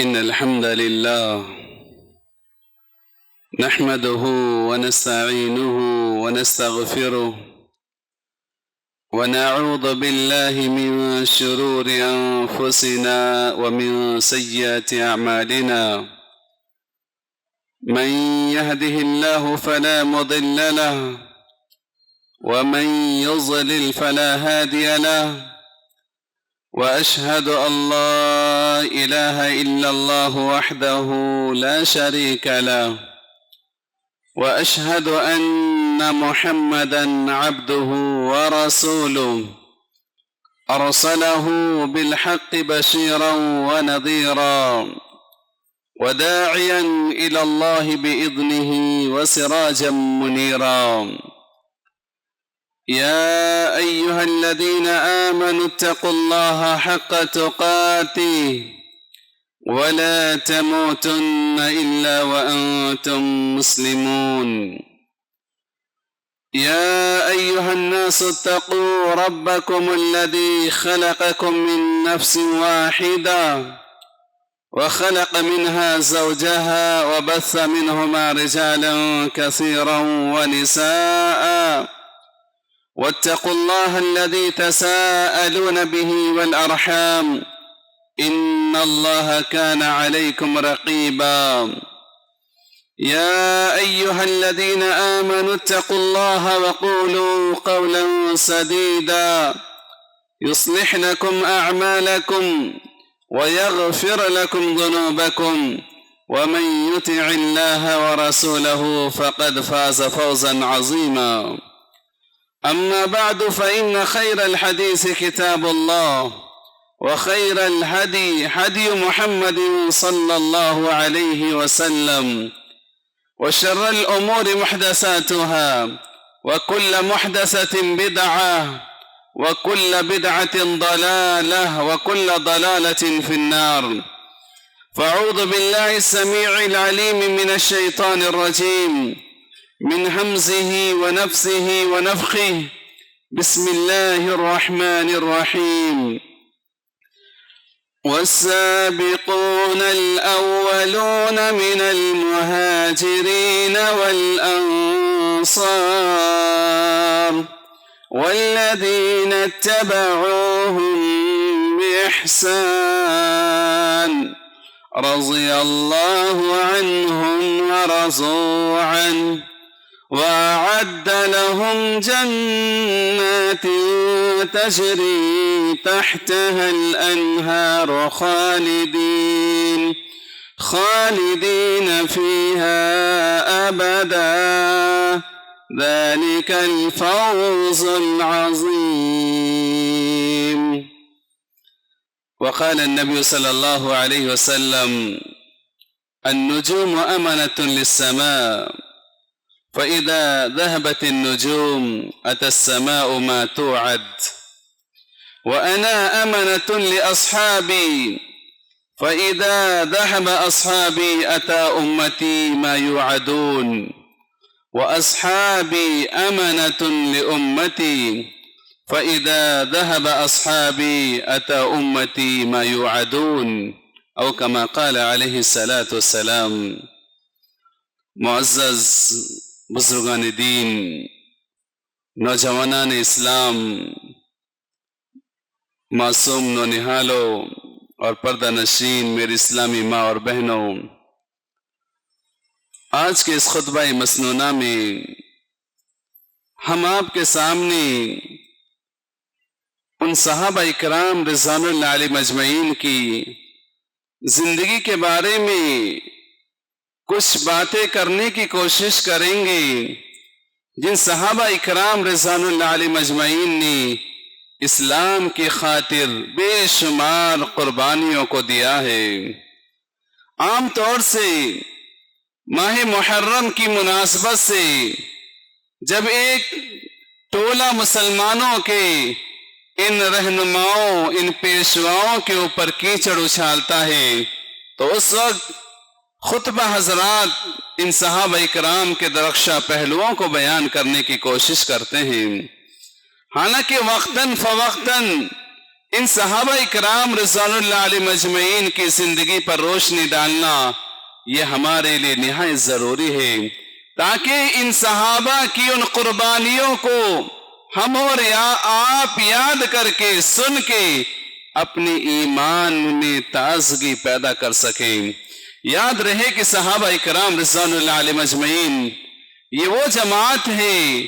إن الحمد لله نحمده ونستعينه ونستغفره ونعوذ بالله من شرور أنفسنا ومن سيئات أعمالنا. من يهده الله فلا مضل له ومن يضلل فلا هادي له، وأشهد أن لا إله إلا الله وحده لا شريك له، وأشهد أن محمدًا عبده ورسوله أرسله بالحق بشيرًا ونذيرًا وداعيًا إلى الله بإذنه وسراجًا منيرًا. يا أيها الذين آمنوا اتقوا الله حق تقاته ولا تموتن إلا وأنتم مسلمون. يا أيها الناس اتقوا ربكم الذي خلقكم من نفس واحدة وخلق منها زوجها وبث منهما رجالا كثيرا ونساء، واتقوا الله الذي تساءلون به والأرحام إن الله كان عليكم رقيبا. يا أيها الذين آمنوا اتقوا الله وقولوا قولا سديدا يصلح لكم أعمالكم ويغفر لكم ذنوبكم، ومن يطع الله ورسوله فقد فاز فوزا عظيما. أما بعد، فإن خير الحديث كتاب الله، وخير الهدي هدي محمد صلى الله عليه وسلم، وشر الأمور محدثاتها، وكل محدثة بدعة، وكل بدعة ضلالة، وكل ضلالة في النار. فأعوذ بالله السميع العليم من الشيطان الرجيم، من همزه ونفسه ونفخه. بسم الله الرحمن الرحيم. والسابقون الأولون من المهاجرين والأنصار والذين اتبعوهم بإحسان رضي الله عنهم ورضوا عنه، وأعد لهم جنات تجري تحتها الأنهار خالدين فيها أبدا، ذلك الفوز العظيم. وقال النبي صلى الله عليه وسلم: النجوم أمنة للسماء، فإذا ذهبت النجوم أتى السماء ما توعد. وأنا أمنة لأصحابي، فإذا ذهب أصحابي أتى أمتي ما يوعدون. وأصحابي أمنة لأمتي، فإذا ذهب أصحابي أتى أمتي ما يوعدون، أو كما قال عليه الصلاة والسلام۔ معزز بزرگان دین، نوجوانان اسلام، معصوم نونہالوں اور پردہ نشین میری اسلامی ماں اور بہنوں، آج کے اس خطبہ مسنونہ میں ہم آپ کے سامنے ان صحابہ اکرام رضوان اللہ علیہم اجمعین کی زندگی کے بارے میں کچھ باتیں کرنے کی کوشش کریں گے جن صحابہ اکرام رضوان اللہ علیہم اجمعین نے اسلام کی خاطر بے شمار قربانیوں کو دیا ہے۔ عام طور سے ماہ محرم کی مناسبت سے جب ایک ٹولہ مسلمانوں کے ان رہنماؤں، ان پیشواؤں کے اوپر کیچڑ اچھالتا ہے تو اس وقت خطبہ حضرات ان صحابہ اکرام کے درخشاں پہلوؤں کو بیان کرنے کی کوشش کرتے ہیں۔ حالانکہ وقتاً فوقتاً ان صحابہ کرام رضوان اللہ علیہ مجمعین کی زندگی پر روشنی ڈالنا یہ ہمارے لیے نہایت ضروری ہے، تاکہ ان صحابہ کی ان قربانیوں کو ہم اور آپ یاد کر کے سن کے اپنے ایمان میں تازگی پیدا کر سکیں۔ یاد رہے کہ صحابہ کرام رضوان اللہ علیہ مجمعین یہ وہ جماعت ہے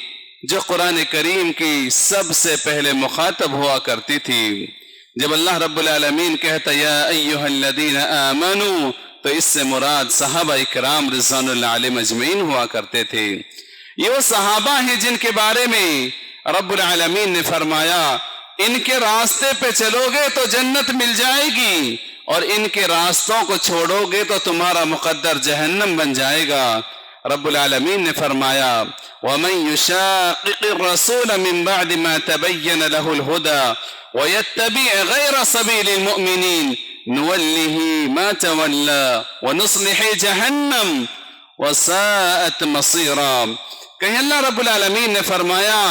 جو قرآن کریم کی سب سے پہلے مخاطب ہوا کرتی تھی۔ جب اللہ رب العالمین کہتا یا ایہا الذین آمنوا تو اس سے مراد صحابہ کرام رضوان اللہ علیہ مجمعین ہوا کرتے تھے۔ یہ وہ صحابہ ہیں جن کے بارے میں رب العالمین نے فرمایا ان کے راستے پہ چلو گے تو جنت مل جائے گی، اور ان کے راستوں کو چھوڑو گے تو تمہارا مقدر جہنم بن جائے گا۔ رب العالمین نے فرمایا وَمَن يُشَاقِقِ الرَّسُولَ مِن بَعْدِ مَا تَبَيَّنَ لَهُ الْهُدَى وَيَتَّبِعْ غَيْرَ سَبِيلِ الْمُؤْمِنِينَ نُوَلِّهِ مَا تَوَلَّى وَنُصْلِحِ جَهَنَّمَ وَسَاءَتْ مَصِيرًا۔ کہیں اللہ رب العالمین نے فرمایا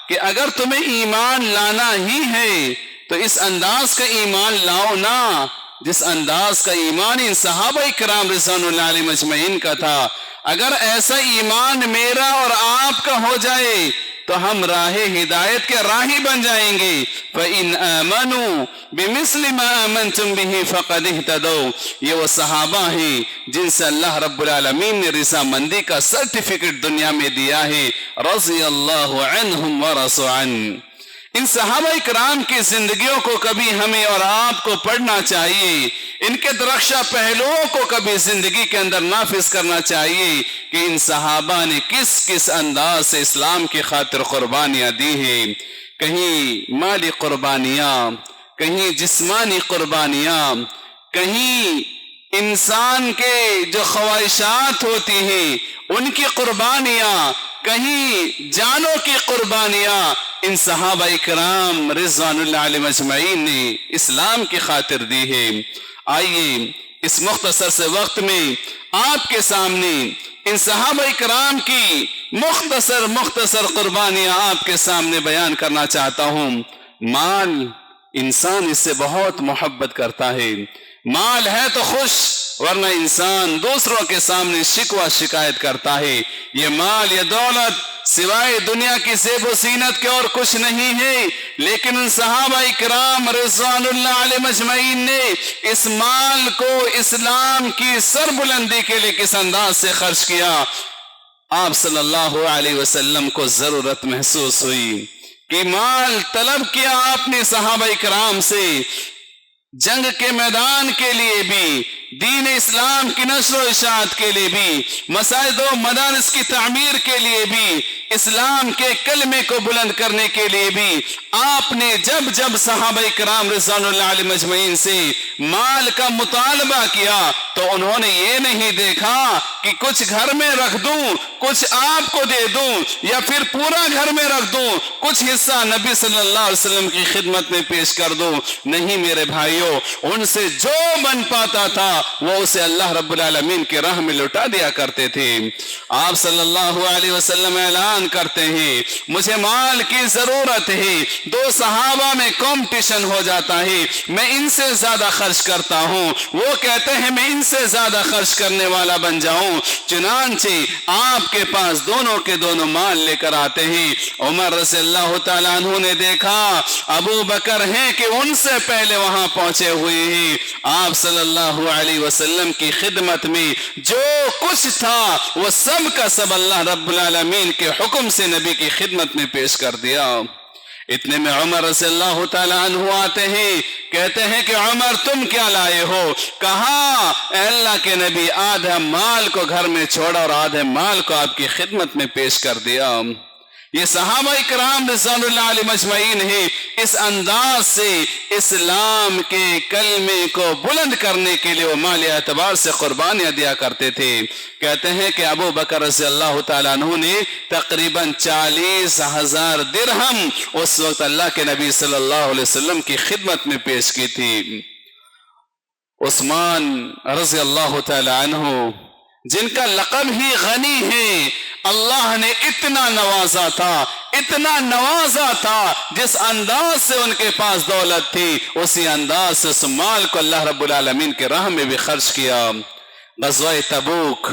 کہ اگر تمہیں ایمان لانا ہی ہے تو اس انداز کا ایمان لاؤ نا جس انداز کا ایمان ان صحابہ کرام رضوان اللہ علیہ مجمعین کا تھا۔ اگر ایسا ایمان میرا اور آپ کا ہو جائے تو ہم راہ ہدایت کے راہی بن جائیں گے۔ فَإِنْ آمَنُوا بِمِثْلِ مَا آمَنْتُمْ بِهِ فَقَدْ اهْتَدَوْا۔ یہ وہ صحابہ ہیں جن سے اللہ رب العالمین نے رضامندی کا سرٹیفکیٹ دنیا میں دیا ہے، رضی اللہ عنہم ورضوا عنہ۔ ان صحابہ کرام کی زندگیوں کو کبھی ہمیں اور آپ کو پڑھنا چاہیے، ان کے درخشاں پہلوؤں کو کبھی زندگی کے اندر نافذ کرنا چاہیے کہ ان صحابہ نے کس کس انداز سے اسلام کی خاطر قربانیاں دی ہیں۔ کہیں مالی قربانیاں، کہیں جسمانی قربانیاں، کہیں انسان کے جو خواہشات ہوتی ہیں ان کی قربانیاں، کہیں جانوں کی قربانیاں ان صحابہ کرام رضوان اللہ علیہ مجمعین نے اسلام کی خاطر دی ہے۔ آئیے اس مختصر سے وقت میں آپ کے سامنے ان صحابہ کرام کی مختصر قربانیاں آپ کے سامنے بیان کرنا چاہتا ہوں۔ مال، انسان اس سے بہت محبت کرتا ہے، مال ہے تو خوش، ورنہ انسان دوسروں کے سامنے شکوہ شکایت کرتا ہے۔ یہ مال، یہ دولت سوائے دنیا کی زیب و زینت کے اور کچھ نہیں ہے، لیکن ان صحابہ کرام رضوان اللہ علیہ مجمعین نے اس مال کو اسلام کی سربلندی کے لیے کس انداز سے خرچ کیا۔ آپ صلی اللہ علیہ وسلم کو ضرورت محسوس ہوئی کہ مال طلب کیا آپ نے صحابہ کرام سے، جنگ کے میدان کے لیے بھی، دین اسلام کی نشر و اشاعت کے لیے بھی، مساجد و مدارس کی تعمیر کے لیے بھی، اسلام کے کلمے کو بلند کرنے کے لیے بھی آپ نے جب صحابہ کرام رضوان اللہ علیہ مجمعین سے مال کا مطالبہ کیا تو انہوں نے یہ نہیں دیکھا کہ کچھ گھر میں رکھ دوں، کچھ آپ کو دے دوں، یا پھر پورا گھر میں رکھ دوں، کچھ حصہ نبی صلی اللہ علیہ وسلم کی خدمت میں پیش کر دوں۔ نہیں میرے بھائیوں، ان سے جو بن پاتا تھا وہ اسے اللہ رب العالمین کی راہ میں لٹا دیا کرتے تھے۔ آپ صلی اللہ علیہ وسلم اعلان کرتے ہیں مجھے مال کی ضرورت ہے، دو صحابہ میں کمپٹیشن ہو جاتا ہے، میں ان سے زیادہ خرچ کرتا ہوں، وہ کہتے ہیں میں ان سے زیادہ خرچ کرنے والا بن جاؤں، چنانچہ آپ کے پاس دونوں کے دونوں مال لے کر آتے ہیں۔ عمر رضی اللہ تعالیٰ عنہ نے دیکھا ابو بکر ہیں کہ ان سے پہلے وہاں پہنچے ہوئے ہیں، آپ صلی اللہ علیہ وسلم کی خدمت میں جو کچھ تھا وہ سب کا سب اللہ رب العالمین کے حکم سے نبی کی خدمت میں پیش کر دیا۔ اتنے میں عمر رضی اللہ تعالیٰ عنہ آتے ہیں، کہتے ہیں کہ عمر تم کیا لائے ہو؟ کہا اے اللہ کے نبی آدھا مال کو گھر میں چھوڑا اور آدھے مال کو آپ کی خدمت میں پیش کر دیا۔ یہ صحابہ کرام رضوان اللہ علیہ مجمعین ہیں، اس انداز سے اسلام کے کلمے کو بلند کرنے کے لیے وہ مالی اعتبار سے قربانیاں دیا کرتے تھے۔ کہتے ہیں کہ ابو بکر رضی اللہ تعالیٰ عنہ نے تقریباً 40,000 درہم اس وقت اللہ کے نبی صلی اللہ علیہ وسلم کی خدمت میں پیش کی تھی۔ عثمان رضی اللہ تعالیٰ عنہ جن کا لقب ہی غنی ہے، اللہ نے اتنا نوازا تھا، اتنا نوازا تھا، جس انداز سے ان کے پاس دولت تھی اسی انداز سے اس مال کو اللہ رب العالمین کے راہ میں بھی خرچ کیا۔ غزوہ تبوک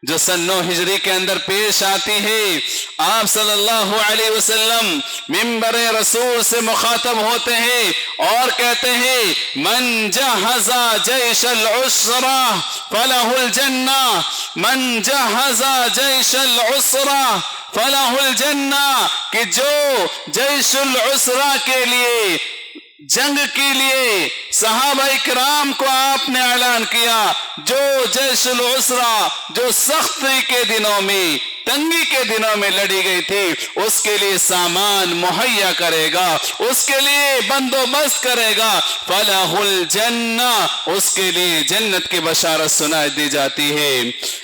جو سن 9 ہجری کے اندر پیش آتی ہے، آپ صلی اللہ علیہ وسلم منبر رسول سے مخاطب ہوتے ہیں اور کہتے ہیں من جہز جیش العسرہ فلہ الجنہ، من جہز جیش العسرہ فلہ الجنہ، کہ جو جیش العسرہ کے لیے، جنگ کے لیے صحابہ کرام کو آپ نے اعلان کیا، جو جیش العسرہ جو سختی کے دنوں میں، تنگی کے دنوں میں لڑی گئی تھی، اس کے لیے سامان مہیا کرے گا، اس کے لیے بندوبست کرے گا، فلاح الجنہ، اس کے لیے جنت کی بشارت سنائی دی جاتی ہے۔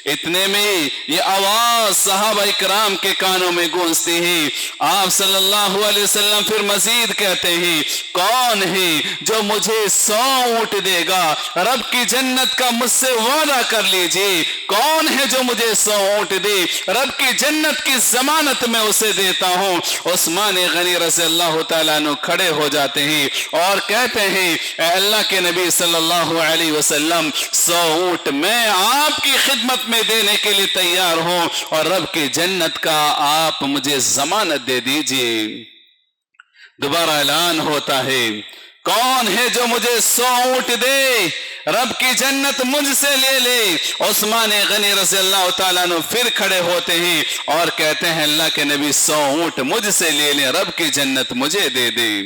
اتنے میں یہ آواز صحابہ کرام کے کانوں میں گونجتی ہے۔ آپ صلی اللہ علیہ وسلم پھر مزید کہتے ہیں کون ہے جو مجھے 100 اونٹ دے گا؟ رب کی جنت کا مجھ سے وعدہ کر لیجئے، کون ہے جو مجھے 100 اونٹ دے؟ رب کی جنت کی ضمانت میں اسے دیتا ہوں۔ عثمان غنی رضی اللہ تعالیٰ عنہ کھڑے ہو جاتے ہیں اور کہتے ہیں اے اللہ کے نبی صلی اللہ علیہ وسلم، 100 اونٹ میں آپ کی خدمت میں دینے کے لیے تیار ہوں، اور رب کی جنت کا آپ مجھے ضمانت دے دیجئے۔ دوبارہ اعلان ہوتا ہے کون ہے جو مجھے 100 اونٹ دے، رب کی جنت مجھ سے لے لے۔ عثمان غنی رضی اللہ تعالیٰ عنہ پھر کھڑے ہوتے ہیں اور کہتے ہیں اللہ کے نبی 100 اونٹ مجھ سے لے لیں، رب کی جنت مجھے دے دیں۔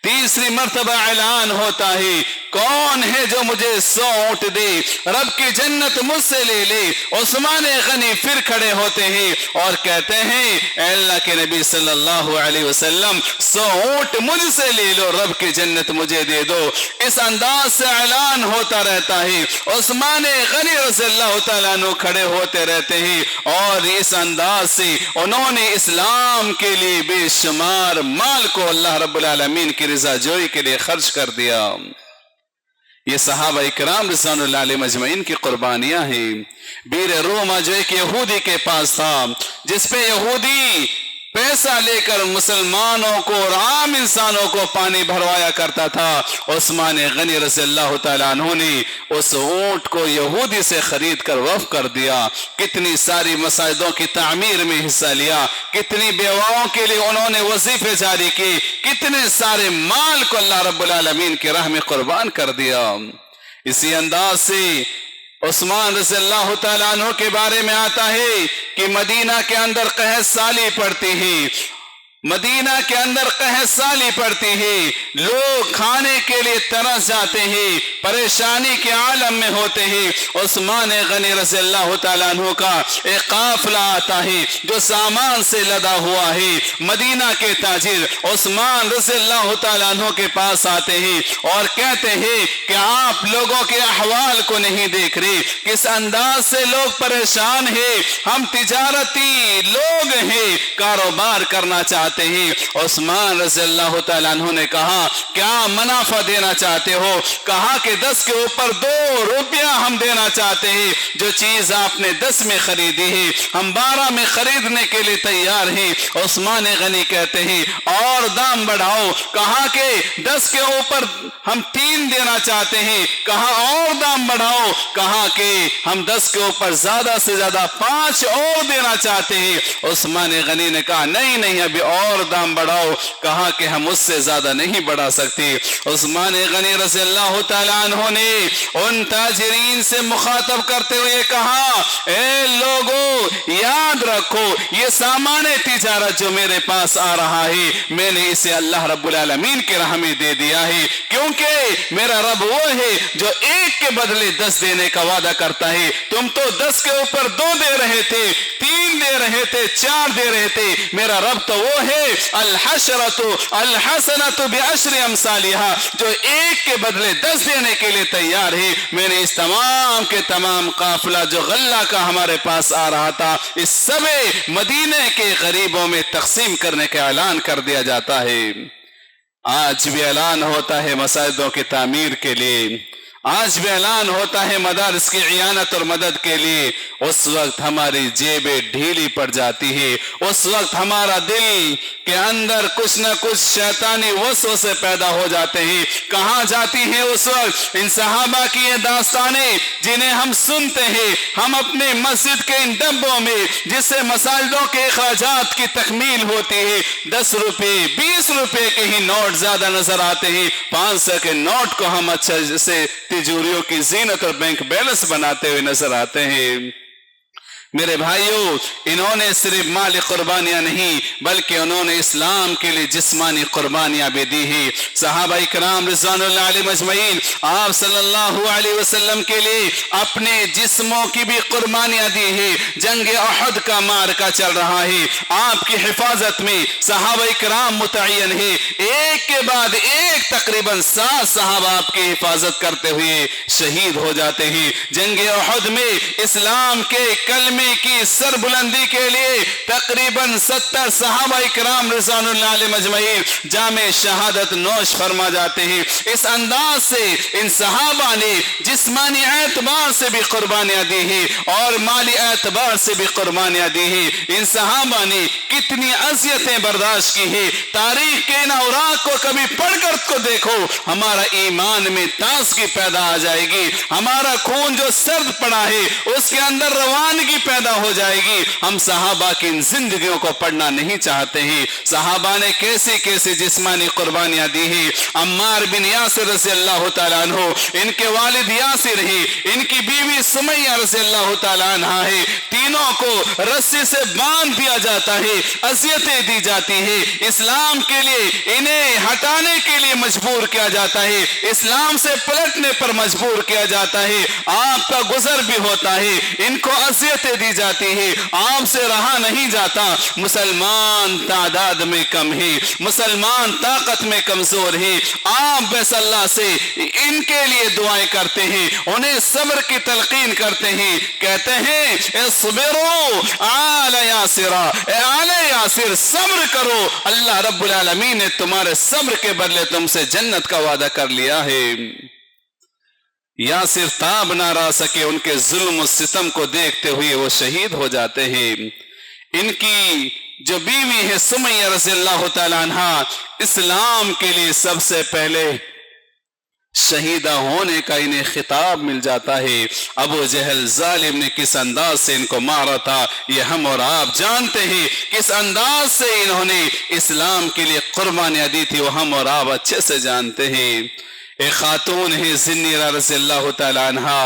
تیسری مرتبہ اعلان ہوتا ہے کون ہے جو مجھے 100 اونٹ دے، رب کی جنت مجھ سے لے لے۔ عثمان غنی پھر کھڑے ہوتے ہیں اور کہتے ہیں اے اللہ کے نبی صلی اللہ علیہ وسلم، 100 اونٹ مجھ سے لے لو، رب کی جنت مجھے دے دو۔ اس انداز سے اعلان ہوتا رہتا ہے، عثمان غنی رضی اللہ تعالیٰ عنہ کھڑے ہوتے رہتے ہیں، اور اس انداز سے انہوں نے اسلام کے لیے بے شمار مال کو اللہ رب العالمین کی رضا جوئی کے لیے خرچ کر دیا۔ یہ صحابہ اکرام رضوان اللہ علیہ مجمعین کی قربانیاں ہیں۔ بیر روما جو ایک یہودی کے پاس تھا، جس پہ یہودی پیسہ لے کر مسلمانوں کو اور عام انسانوں کو پانی بھروایا کرتا تھا، عثمان غنی رضی اللہ تعالیٰ عنہ نے اس اونٹ کو یہودی سے خرید کر وقف کر دیا۔ کتنی ساری مساجدوں کی تعمیر میں حصہ لیا، کتنی بیواؤں کے لیے انہوں نے وظیفے جاری کی، کتنے سارے مال کو اللہ رب العالمین کی راہ میں قربان کر دیا۔ اسی انداز سے عثمان رضی اللہ تعالیٰ عنہ کے بارے میں آتا ہے کہ مدینہ کے اندر قحط سالی پڑتی ہے، مدینہ کے اندر قحط سالی پڑتی ہے، لوگ کھانے کے لیے ترس جاتے ہیں، پریشانی کے عالم میں ہوتے ہیں۔ عثمان غنی رضی اللہ تعالیٰ عنہ کا ایک قافلہ آتا ہے جو سامان سے لدا ہوا ہے۔ مدینہ کے تاجر عثمان رضی اللہ تعالیٰ عنہ کے پاس آتے ہیں اور کہتے ہیں کہ آپ لوگوں کے احوال کو نہیں دیکھ رہے، کس انداز سے لوگ پریشان ہیں، ہم تجارتی لوگ ہیں، کاروبار کرنا چاہتے ہیں۔ عثمان رضی اللہ تعالیٰ عنہ نے کہا کیا منافع دینا چاہتے ہو؟ کہا کہ 10 کے اوپر 2 روپیہ ہم دینا چاہتے ہیں، جو چیز آپ نے 10 میں خریدی ہے ہم 12 میں خریدنے کے لیے تیار ہیں۔ عثمان غنی کہتے ہیں اور دام بڑھاؤ، کہا کہ 10 کے اوپر ہم 3 دینا چاہتے ہیں، کہا اور دام بڑھاؤ، کہا کہ ہم 10 کے اوپر زیادہ سے زیادہ 5 اور دینا چاہتے ہیں۔ عثمان غنی نے کہا نہیں ابھی اور دام بڑھاؤ، کہا کہ ہم اس سے زیادہ نہیں بڑھا سکتے۔ عثمان غنی رضی اللہ تعالیٰ عنہ نے ان تاجرین سے مخاطب کرتے ہوئے کہا اے لوگو یاد رکھو، یہ سامان تجارت جو میرے پاس آ رہا ہے میں نے اسے اللہ رب العالمین کی راہ میں دے دیا ہے، کیونکہ میرا رب وہ ہے جو 1 کے بدلے 10 دینے کا وعدہ کرتا ہے۔ تم تو 10 کے اوپر 2 دے رہے تھے، 3 دے رہے تھے، 4 دے رہے تھے، میرا رب تو وہ ہے الحشرۃ الحسنۃ بعشر امثالھا، جو 1 کے بدلے 10 دینے کے لیے تیار ہے۔ میں نے اس تمام کے تمام قافلہ جو غلہ کا ہمارے پاس آ رہا تھا، اس سب مدینے کے غریبوں میں تقسیم کرنے کا اعلان کر دیا جاتا ہے۔ آج بھی اعلان ہوتا ہے مساجدوں کی تعمیر کے لیے، आज भी ऐलान होता है मदारिस की इयानत और मदद के लिए, उस वक्त हमारी जेबें ढीली पड़ जाती है, उस वक्त हमारा दिल के अंदर कुछ न कुछ शैतानी वसवसे पैदा हो जाते हैं। कहाँ जाती है उस वक्त इन सहाबा की ये दास्तानें जिन्हें हम सुनते हैं, हम अपने मस्जिद के इन डब्बों में जिससे मसाजिदों के अखराजात की तकमील होती है, 10 रुपए 20 रुपए के ही नोट ज्यादा नजर आते हैं, 500 के नोट को हम अच्छे से तिजोरियों की जीनत और बैंक बैलेंस बनाते हुए नजर आते हैं। मेरे भाइयों, इन्होंने सिर्फ माली कुर्बानियां नहीं बल्कि उन्होंने इस्लाम के लिए जिस्मानी कुर्बानियां भी दी हैं। सहाबा इकराम रिज़वानुल्लाह अलैहिम अजमईन आप सल्लल्लाहु अलैहि वसल्लम के लिए अपने जिस्मों की भी कुर्बानियां दी है। जंग अहद का मार्का चल रहा है, आपकी हिफाजत में सहाबा इकराम मुतअय्यन है, एक के बाद एक तकरीबन 7 सहाबा आपकी हिफाजत करते हुए शहीद हो जाते हैं। जंग अहद में इस्लाम के कलमे की सरबुलंदी के लिए तकरीबन 70 सहाबा इकराम रिज़वानुल्लाह अलैहिम अजमईन जामे शहादत नोश फरमा जाते हैं। इस अंदाज से इन सहाबा ने जिस्मानी एतबार से भी कुर्बानियां दी हैं और माली एतबार से भी कुर्बानियां दी हैं। इन सहाबा ने कितनी अज़ियतें बर्दाश्त की हैं। तारीख के इन औराक को कभी पढ़कर को देखो, हमारा ईमान में ताज़गी पैदा आ जाएगी, हमारा खून जो सर्द पड़ा है उसके अंदर रवानगी पैदा हो जाएगी। हम सहाबा की इन जिंदगियों को पढ़ना नहीं चाहते हैं। सहाबा ने कैसे कैसे जिस्मानी कुर्बानियां दी हैं। अम्मार बिन यासिर रज़ी अल्लाह तआला अन्हु, इनके वालिद यासिर हैं, इनकी बीवी सुमैया रज़ी अल्लाह तआला अन्हा है, तीनों को रस्सी से बांध दिया जाता है, अज़ियतें दी जाती है, इस्लाम के लिए इन्हें हटाने के लिए मजबूर किया जाता है, इस्लाम से पलटने पर मजबूर किया जाता है, आपका गुजर भी होता है, इनको अज़ियतें दी जाती है, आपसे रहा नहीं जाता। मुसलमान तादाद में कम है, मुसलमान ताकत में कमजोर है, आप बस अल्लाह से इनके लिए दुआएं करते हैं, उन्हें सब्र की तलकीन करते हैं, कहते हैं इस्बिरू आला यासिरा, आले यासिर सब्र करो, अल्लाह रब्बुल आलमीन ने तुम्हारे सब्र के बदले तुमसे जन्नत का वादा कर लिया है। यासिर ताब ना रह सके, उनके जुल्म और सितम को देखते हुए वो शहीद हो जाते हैं। इनकी जो बीवी है सुमैया रज़ियल्लाहु तआला अन्हा, इस्लाम के लिए सबसे पहले शहीदा होने का इन्हें खिताब मिल जाता है। अबू जहल जालिम ने किस अंदाज से इनको मारा था ये हम और आप जानते हैं, किस अंदाज से इन्होंने इस्लाम के लिए कुर्बानियां दी थी वो हम और आप अच्छे से जानते हैं। एक खातून है ज़िन्नीरा रज़ियल्लाहु तआला अन्हा,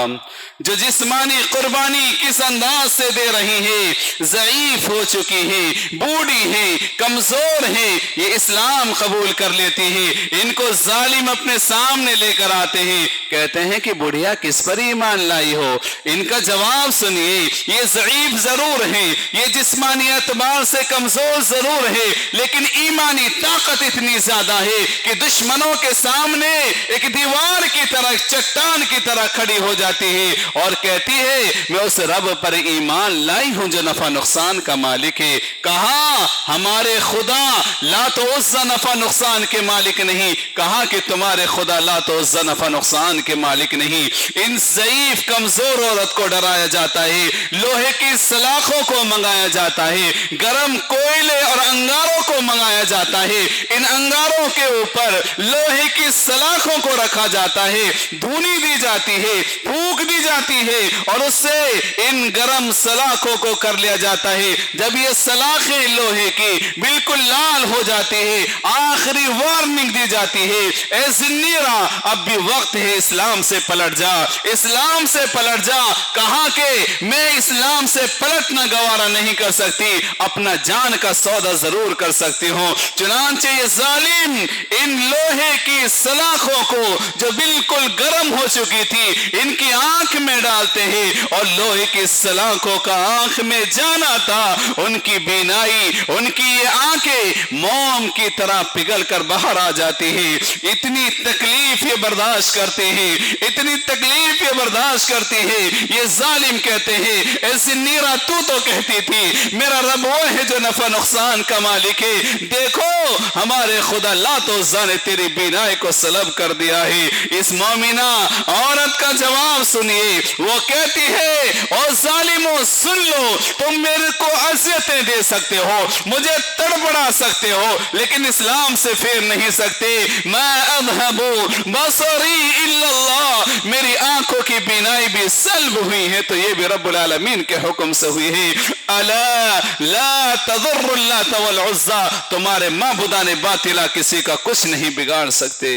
जो जिस्मानी कुर्बानी किस अंदाज से दे रही है, ज़ईफ हो चुकी है, बूढ़ी है, कमजोर है, ये इस्लाम कबूल कर लेती है। इनको जालिम अपने सामने लेकर आते हैं, कहते हैं कि बुढ़िया किस पर ईमान लाई हो। इनका जवाब सुनिए, ये ज़ईफ जरूर है, ये जिस्मानी एतबार से कमजोर जरूर है, लेकिन ईमानी ताकत इतनी ज्यादा है कि दुश्मनों के सामने एक दीवार की तरह, चट्टान की तरह खड़ी हो जाती है और कहती है मैं उस रब पर ईमान लाई हूं जो नफा नुकसान का मालिक है। कहा हमारे खुदा लात उज़्ज़ा नफा नुकसान के मालिक नहीं, कहा कि तुम्हारे खुदा लात उज़्ज़ा नफा नुकसान के मालिक नहीं। इन ज़ईफ कमजोर औरत को डराया जाता है, लोहे की सलाखों को मंगाया जाता है, गर्म कोयले और अंगारों को मंगाया जाता है, इन अंगारों के ऊपर लोहे की सलाखों को रखा जाता है, धूनी दी जाती है, फूंक दी जाती है और उससे इन गरम सलाखों को कर लिया जाता है। जब ये सलाखें लोहे की बिल्कुल लाल हो जाती है, आखिरी वार्निंग दी जाती है, ए ज़िन्नीरा अब भी वक्त है, इस्लाम से पलट जा, इस्लाम से पलट जा। कहा कि मैं इस्लाम से पलटना गवारा नहीं कर सकती, अपना जान का सौदा जरूर कर सकती हूँ। चुनांचे ये जालिम इन लोहे की सलाखों को जो बिल्कुल गर्म हो चुकी थी इनकी आंख में डालते हैं और लोहे की सलाखों का आंख में जाना था, उनकी बीनाई, उनकी ये आंखें मोम की तरह पिघल कर बाहर आ जाती है। इतनी तकलीफ ये बर्दाश्त करते हैं, इतनी तकलीफ ये बर्दाश्त करती है। ये जालिम कहते हैं ए ज़िन्नीरा तू तो कहती थी मेरा रब वो है जो नफा नुकसान का मालिक है, देखो हमारे खुदा लात उज़्ज़ा ने तेरी बीनाई को सलब कर दिया दिया है। इस मोमिना औरत का जवाब सुनिए, वो कहती है और जालिमों सुन लो, तुम मेरे को अज़ियतें दे सकते हो, मुझे तड़पड़ा सकते हो, लेकिन इस्लाम से फेर नहीं सकते। मैं अज़हबु बसरी इल्लल्लाह, मेरी आंखों की बीनाई भी सल्ब हुई है तो ये भी रब्बुल आलमीन के हुक्म से हुई है। अला ला तज़ुर्रुल लात वल उज़्ज़ा, तुम्हारे माबुदाने बातिला किसी का कुछ नहीं बिगाड़ सकते।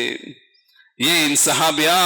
ये इन सहाबिया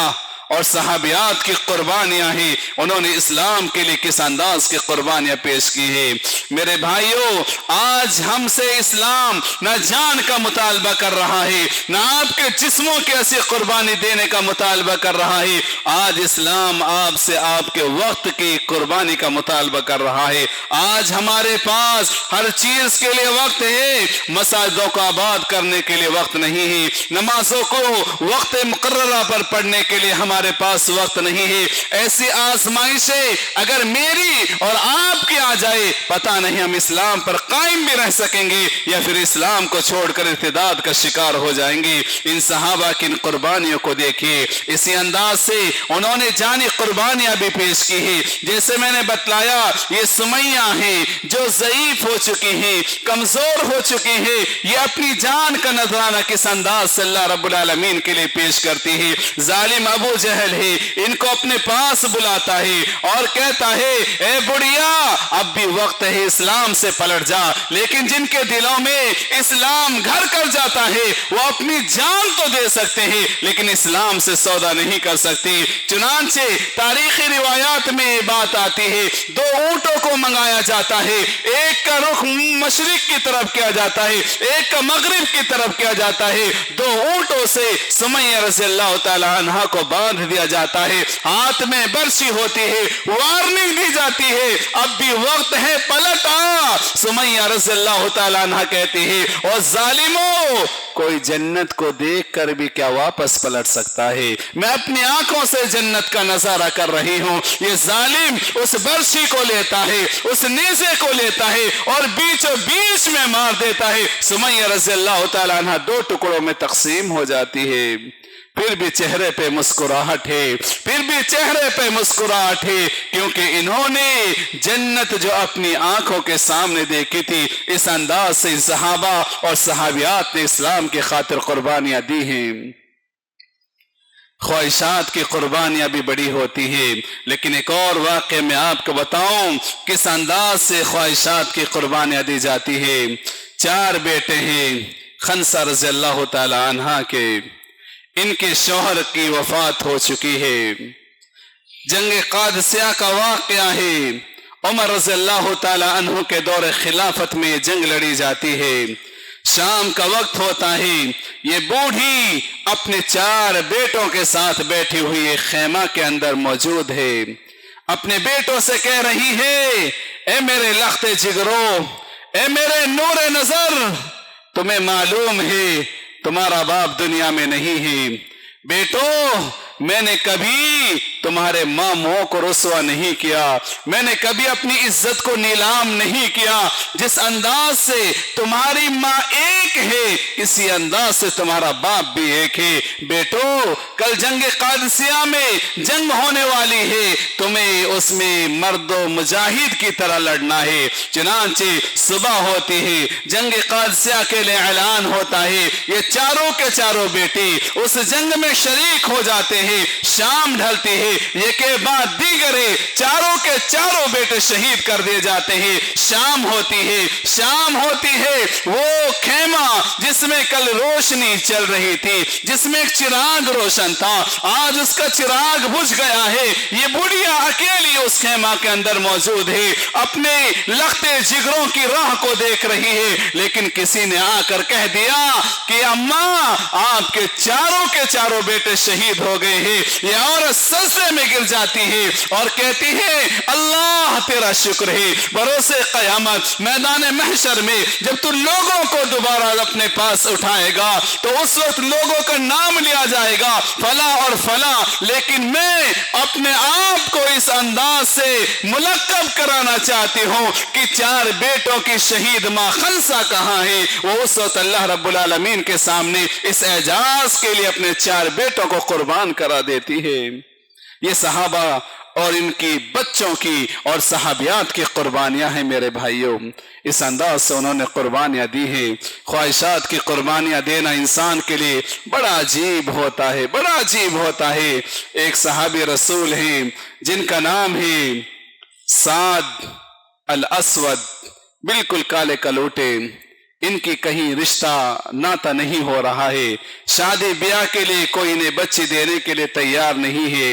और सहाबियात की कुर्बानियां हैं, उन्होंने इस्लाम के लिए किस अंदाज की कुर्बानियां पेश की है। मेरे भाइयों, आज हमसे इस्लाम न जान का मुतालबा कर रहा है, न आपके जिस्मों की ऐसी कुर्बानी देने का मुतालबा कर रहा है। आज इस्लाम आपसे आपके वक्त की कुर्बानी का मुतालबा कर रहा है। आज हमारे पास हर चीज के लिए वक्त है, मसाजिदों को आबाद करने के लिए वक्त नहीं है, नमाजों को वक्त मुकर्ररा पर पढ़ने के लिए हमारे पास वक्त नहीं है। ऐसी आजमाइशें अगर मेरी और आपकी आ जाए, पता नहीं हम इस्लाम पर कायम भी रह सकेंगे या फिर इस्लाम को छोड़कर इर्तिदाद का शिकार हो जाएंगे। इन सहाबा की इन कुर्बानियों को देखिए, इसी अंदाज से उन्होंने जानी कुर्बानियां भी पेश की है। जैसे मैंने बतलाया, ये सुमैया हैं जो ज़ईफ हो चुकी हैं, कमजोर हो चुकी हैं, ये अपनी जान का नजराना किस अंदाज से अल्लाह रब्बुल आलमीन के लिए पेश करती है। जालिम अबू जहल है, इनको अपने पास बुलाता है और कहता है, ए बुढ़िया अब भी वक्त है, इस्लाम से पलट जा। लेकिन जिनके दिलों में इस्लाम घर कर जाता है, वो अपनी जान तो दे सकते हैं लेकिन इस्लाम से सौदा नहीं कर सकते। चुनांचे तारीखी रिवायात में ये बात आती है, दो ऊंटों को मंगाया जाता है, एक का रुख मशरिक की तरफ किया जाता है, एक का मगरिब की तरफ किया जाता है। दो ऊंटों से सुमैया रज़ियल्लाहु ताला अन्हा को बांध दिया जाता है, हाथ में बरसी होती है, वार्निंग दी जाती है, अब भी वक्त है, पलट आ। सुमैया रज़ियल्लाहु ताला अन्हा कहती है, और जालिमों, कोई जन्नत को देखकर भी क्या वापस पलट सकता है? मैं अपनी आंखों से जन्नत का नजारा कर रही हूं। ये जालिम उस बरसी को लेता है, उस नेज़े को लेता है और बीचों बीच में मार देता है। सुमैया रज़ियल्लाहु ताला अन्हा दो टुकड़ों में तकसीम हो जाती है। फिर भी चेहरे पे मुस्कुराहट है, फिर भी चेहरे पे मुस्कुराहट है, क्योंकि इन्होंने जन्नत जो अपनी आंखों के सामने देखी थी, इस अंदाज से सहाबा और सहाबियात ने इस्लाम की खातिर कुर्बानियां दी हैं। ख्वाहिशात की कुर्बानियां भी बड़ी होती है, लेकिन एक और वाक़े में आपको बताऊं किस अंदाज से ख्वाहिशात की कुर्बानियां दी जाती है। चार बेटे हैं खंसा रज़ियल्लाहु ताला अन्हा के, इनके शौहर की वफात हो चुकी है। जंग कादसिया का वाक़या है, उमर रज़ियल्लाहु ताला अन्हु के दौरे खिलाफत में जंग लड़ी जाती है। शाम का वक्त होता है, ये बूढ़ी अपने चार बेटों के साथ बैठी हुई एक खेमा के अंदर मौजूद है। अपने बेटों से कह रही है, ए मेरे लख्ते जिगरो, ए मेरे नूरे नजर, तुम्हें मालूम है तुम्हारा बाप दुनिया में नहीं है। बेटो, मैंने कभी तुम्हारे मामों को रुसवा नहीं किया, मैंने कभी अपनी इज्जत को नीलाम नहीं किया। जिस अंदाज से तुम्हारी माँ एक है, इसी अंदाज से तुम्हारा बाप भी एक है। बेटो, कल जंग कादसिया में जंग होने वाली है, तुम्हें उसमें मर्दो मुजाहिद की तरह लड़ना है। चुनांचे सुबह होती है, जंग कादसिया के लिए ऐलान होता है, ये चारों के चारों बेटे उस जंग में शरीक हो जाते हैं। शाम ढलती है, ये के बाद दीगरे चारों के चारों बेटे शहीद कर दिए जाते हैं। शाम होती है, शाम होती है, वो खेमा जिसमें कल रोशनी चल रही थी, जिसमें एक चिराग रोशन था, आज उसका चिराग बुझ गया है। ये बुढ़िया अकेली उस खेमा के अंदर मौजूद है, अपने लखते जिगरों की राह को देख रही है। लेकिन किसी ने आकर कह दिया कि अम्मा, आपके चारों के चारों बेटे शहीद हो गए हैं। ये औरत सजदे में गिर जाती है और कहती कहती है अल्लाह तेरा शुक्र है, भरोसे क़यामत मैदान महशर में जब तू लोगों को दोबारा अपने पास उठाएगा तो उस वक्त लोगों का नाम लिया जाएगा फला और फला, लेकिन मैं अपने आप को इस अंदाज से मुलक्कब कराना चाहती हूँ कि 4 बेटों की शहीद माँ खंसा कहाँ है। वो उस वक्त अल्लाह रब्बुल आलमीन के सामने इस एजाज के लिए अपने 4 बेटों को कुर्बान करा देती है। ये सहाबा और इनकी बच्चों की और सहाबियात की कुर्बानियां हैं मेरे भाइयों। इस अंदाज से उन्होंने कुर्बानियां दी हैं। ख्वाहिशात की कुर्बानियां देना इंसान के लिए बड़ा अजीब होता है, बड़ा अजीब होता है। एक सहाबी रसूल हैं जिनका नाम है साद अल असवद, बिल्कुल काले कलोटे, इनकी कहीं रिश्ता नाता नहीं हो रहा है, शादी ब्याह के लिए कोई इन्हें बच्ची देने के लिए तैयार नहीं है।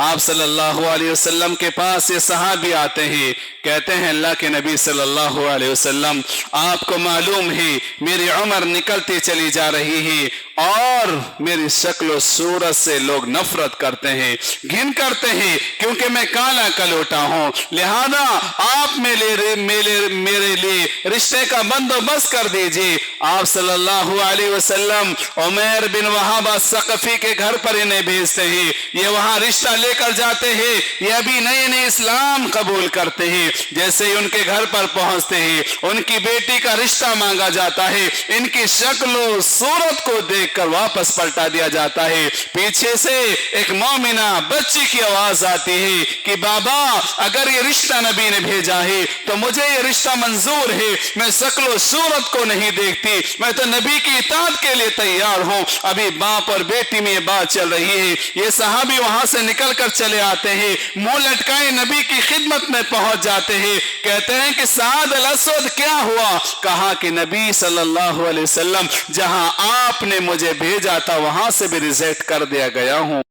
आप सल्लल्लाहु अलैहि वसल्लम के पास ये सहाबी आते हैं, कहते हैं अल्लाह के नबी सल्लल्लाहु अलैहि वसल्लम आपको मालूम है मेरी उम्र निकलती चली जा रही है और मेरी शक्ल सूरत से लोग नफरत करते हैं, घिन करते हैं, क्योंकि मैं काला कलोटा हूँ, लिहाजा आप मेरे लिए रिश्ते का बंदोबस्त कर दीजिए। आप सल्लल्लाहु अलैहि वसल्लम उमैर बिन वहाब सकफी के घर पर इन्हें भेजते हैं। ये वहां रिश्ता लेकर जाते हैं। ये अभी नए नए इस्लाम कबूल करते हैं। जैसे ही उनके घर पर पहुंचते हैं उनकी बेटी का रिश्ता मांगा जाता है। इनकी शक्ल सूरत को देखकर वापस पलटा दिया जाता है। पीछे से एक मोमिना बच्ची की आवाज आती है कि बाबा अगर ये रिश्ता नबी ने भेजा है तो मुझे ये रिश्ता मंजूर है, मैं शक्ल सूरत को नहीं देखती, मैं तो नबी की इताअत के लिए तैयार हूं। अभी बाप और बेटी में ये बात चल रही है। ये सहाबी वहां से निकल कर चले आते हैं, मुंह लटकाए नबी की खिदमत में पहुंच जाते हैं। कहते हैं कि साद अल असवद क्या हुआ? कहा कि नबी सल्लल्लाहु अलैहि वसल्लम जहां आपने मुझे भेजा था वहां से भी रिजेक्ट कर दिया गया हूं।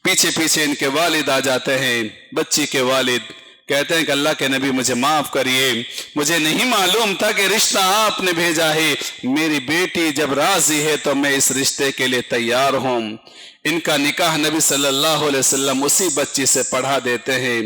पीछे पीछे इनके वालिद आ जाते हैं। बच्ची के वालिद कहते हैं कि अल्लाह के नबी मुझे माफ करिए, मुझे नहीं मालूम था कि रिश्ता आपने भेजा है। मेरी बेटी जब राजी है तो मैं इस रिश्ते के लिए तैयार हूं। इनका निकाह नबी सल्लल्लाहु अलैहि वसल्लम उसी बच्ची से पढ़ा देते हैं।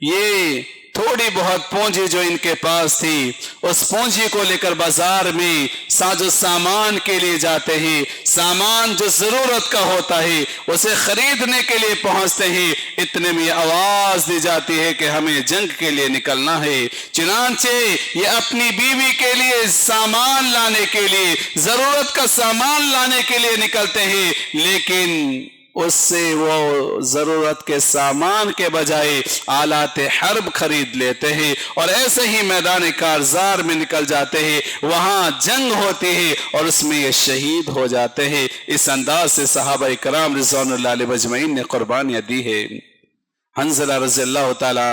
ये थोड़ी बहुत पूंजी जो इनके पास थी उस पूंजी को लेकर बाजार में साजो सामान के लिए जाते हैं। सामान जो जरूरत का होता है उसे खरीदने के लिए पहुंचते हैं। इतने में आवाज दी जाती है कि हमें जंग के लिए निकलना है। चुनांचे ये अपनी बीवी के लिए सामान लाने के लिए, जरूरत का सामान लाने के लिए निकलते हैं, लेकिन उससे वो जरूरत के सामान के बजाय आलात हर्ब खरीद लेते हैं और ऐसे ही मैदान कारजार में निकल जाते हैं। वहां जंग होती है और उसमें ये शहीद हो जाते हैं। इस अंदाज से सहाबा इकराम रिज़वानुल्लाह अलैहिम अजमईन ने कुर्बानियां दी है। हंज़ला रज़ियल्लाहु ताला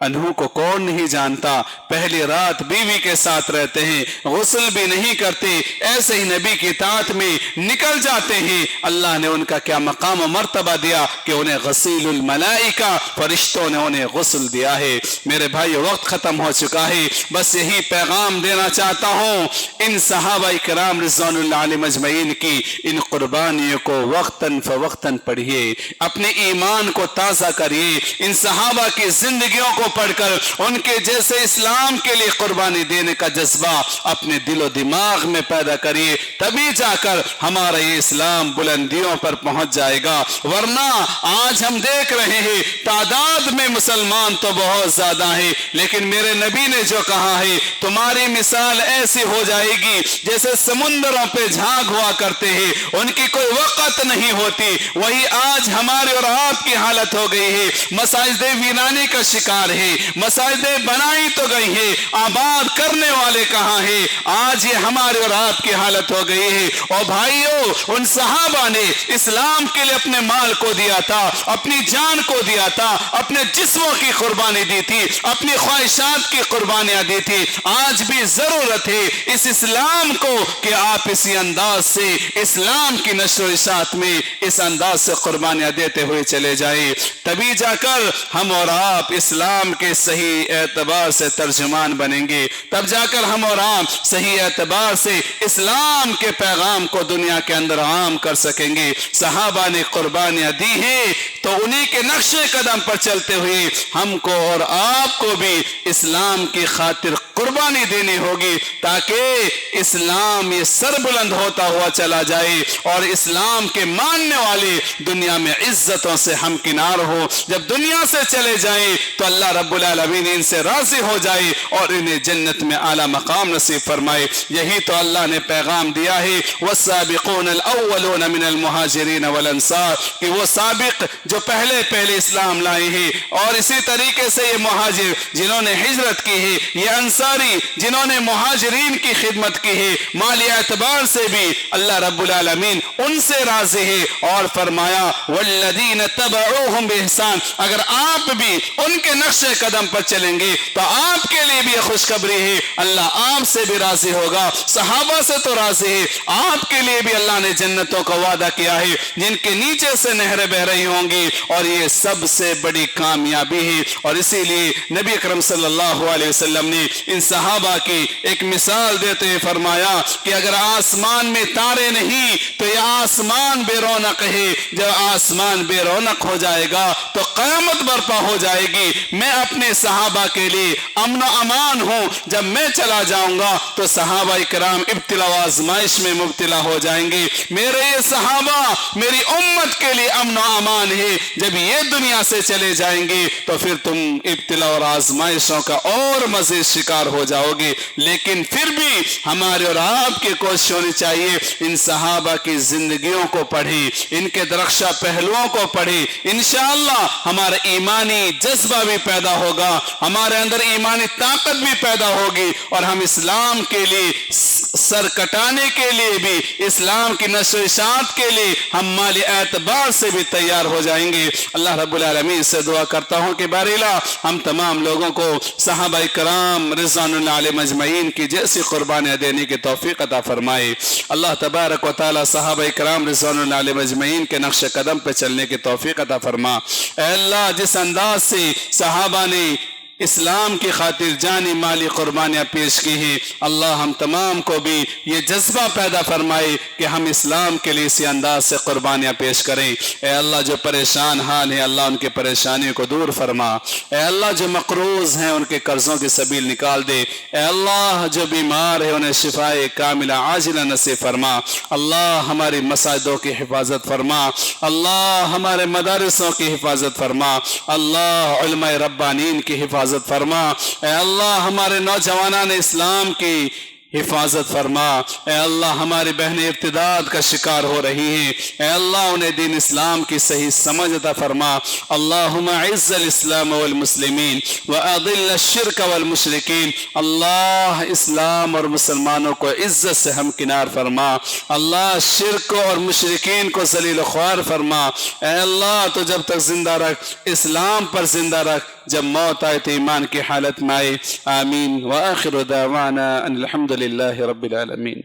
अन्हु को कौन नहीं जानता, पहली रात बीवी के साथ रहते हैं, गुस्ल भी नहीं करते, ऐसे ही नबी की इताअत में निकल जाते हैं। अल्लाह ने उनका क्या मकाम और मर्तबा दिया कि उन्हें गसीलुल मलाइका, फरिश्तों ने उन्हें गुस्ल दिया है। मेरे भाई वक्त खत्म हो चुका है, बस यही पैगाम देना चाहता हूँ, इन सहाबा इकराम रिज़वानुल्लाह अलैहिम अजमईन की इन कुर्बानियों को वक्तन फवक्तन पढ़िए, अपने ईमान को ताज़ा करिए। इन सहाबा की जिंदगियों को पढ़कर उनके जैसे इस्लाम के लिए कुर्बानी देने का जज्बा अपने दिलो दिमाग में पैदा करिए, तभी जाकर हमारा ये इस्लाम बुलंदियों पर पहुंच जाएगा। वरना आज हम देख रहे हैं तादाद में मुसलमान तो बहुत ज्यादा है, लेकिन मेरे नबी ने जो कहा है तुम्हारी मिसाल ऐसी हो जाएगी जैसे समुद्रों पे झाग हुआ करते हैं, उनकी कोई वक़्त नहीं होती। वही आज हमारे और आपकी हालत हो गई है। मसाजिद वीरानी का शिकार है, मसाजिदें बनाई तो गई है, आबाद करने वाले कहाँ हैं? आज ये हमारे और आपकी हालत हो गई है। और भाइयों, उन सहाबा ने इस्लाम के लिए अपने माल को दिया था, अपनी जान को दिया था, अपने जिस्मों की कुर्बानी दी थी, अपनी ख्वाहिशात की कुर्बानियां दी थी। आज भी जरूरत है इस इस्लाम को कि आप इसी अंदाज से इस्लाम की नशो इशात में इस अंदाज से कुर्बानियां देते हुए चले जाए, तभी जाकर हम और आप इस्लाम इस्लाम के सही एतबार से तर्जुमान बनेंगे, तब जाकर हम और आप सही एतबार से इस्लाम के पैगाम को दुनिया के अंदर आम कर सकेंगे। सहाबा ने कुर्बानियां दी हैं, तो उन्हीं के नक्शे कदम पर चलते हुए हमको और आपको भी इस्लाम की खातिर कुर्बानी देनी होगी, ताकि इस्लाम ये सर बुलंद होता हुआ चला जाए और इस्लाम के मानने वाले दुनिया में इज्जतों से हमकिनार हो। जब दुनिया से चले जाएं तो अल्लाह रब्बुल आलमीन इनसे राजी हो जाए और इन्हें जन्नत में आला मकाम नसीब फरमाए। यही तो अल्लाह ने पैगाम दिया है, वस्साबिकून अल-अव्वलून मिनल मुहाजिरीन वल अंसार, कि वो साबिक जो पहले पहले इस्लाम लाए हैं, और इसी तरीके से ये मुहाजिर जिन्होंने हिजरत की है, ये अंसारी जिन्होंने मुहाजिरीन की खिदमत की है, माली एतबार से भी अल्लाह रब्बुल आलमीन उनसे राजी है। और फरमाया वल्लदीन तबऊहुम बिइहसान, अगर आप भी उनके नक्शे कदम पर चलेंगे तो आपके लिए भी खुशखबरी है, अल्लाह आपसे भी राजी होगा। सहाबा से तो राजी है, आपके लिए भी अल्लाह ने जन्नतों का वादा किया है जिनके नीचे से नहरें बह रही होंगी, और ये सबसे बड़ी कामयाबी है। और इसीलिए नबी अकरम सल्लल्लाहु अलैहि वसल्लम ने इन सहाबा की एक मिसाल देते हुए फरमाया कि अगर आसमान में तारे नहीं तो यह आसमान बेरौनक है, जब आसमान बेरौनक हो जाएगा तो क़यामत बर्पा हो जाएगी। मैं अपने सहाबा के लिए अमन अमान हूँ, जब मैं चला जाऊंगा तो सहाबा इकराम इब्तिला व आजमाइश में मुब्तिला हो जाएंगे। मेरे ये सहाबा मेरी उम्मत के लिए अमन अमान है, जब ये दुनिया से चले जाएंगे तो फिर तुम इब्तिला और आजमाइशों का और मज़ीद शिकार हो जाओगे। लेकिन फिर भी हमारे और आपकी कोशिश होनी चाहिए, इन सहाबा की जिंदगियों को पढ़े, इनके दरख्शा पहलुओं को पढ़े, इंशाअल्लाह हमारा ईमानी जज्बा भी पैदा होगा, हमारे अंदर ईमानी ताकत भी पैदा होगी, और हम इस्लाम के लिए सर कटाने के लिए भी, इस्लाम की नशो इशात के लिए हम माली एतबार से भी तैयार हो जाएंगे। अल्लाह रब्बुल आलमीन से दुआ करता हूँ कि बारिला हम तमाम लोगों को सहाबा इकराम रिज़वानुल्लाह अलैहिम अजमईन की जैसी कुर्बानियाँ देने की तौफीक अता फरमाए। अल्लाह तबारक व तआला सहाबा इकराम रिज़वानुल्लाह अलैहिम अजमईन के नक्श कदम पर चलने की तौफीक अता फरमा। ऐ अल्लाह, जिस अंदाज से सहाबा ने इस्लाम की खातिर जानी माली कुर्बानियाँ पेश की हैं, अल्लाह हम तमाम को भी ये जज्बा पैदा फरमाए कि हम इस्लाम के लिए इसी अंदाज से कुर्बानियाँ पेश करें। ए अल्लाह, जो परेशान हाल है अल्लाह उनकी परेशानियों को दूर फरमा। ए अल्लाह, जो मकरूज हैं उनके कर्ज़ों की सबील निकाल दे। ए अल्लाह, जो बीमार है उन्हें शिफाए कामिला आजिला नसीब फरमा। अल्लाह, हमारी मसाजिदों की हिफाजत फरमा। अल्लाह, हमारे मदारिसों की हिफाजत फरमा। अल्लाह, उलमाए रब्बानीन की हिफाजत फरमा। ऐ अल्लाह, हमारे नौजवानान इस्लाम की हिफाजत फरमा। ऐ अल्लाह, हमारी बहनें इर्तिदाद का शिकार हो रही हैं, ऐ अल्लाह उन्हें दीन इस्लाम की सही समझ अता फरमा। अल्लाहुम्मा इज़्ज़ल इस्लाम वल मुस्लिमीन व अज़िल शिर्क वल मुशरिकीन। अल्लाह, इस्लाम और मुसलमानों को इज्जत से हमकिनार फरमा। अल्लाह, शिर्क और मुशरिकीन को ज़लील ख्वार फरमा। ऐ अल्लाह, तो जब तक जिंदा रख, इस्लाम पर जिंदा रख, जब मौत आए तो ईमान की हालत में आए। आमीन व आखिर दावाना अनिल हम्दुलिल्लाहि रब्बिल आलमीन।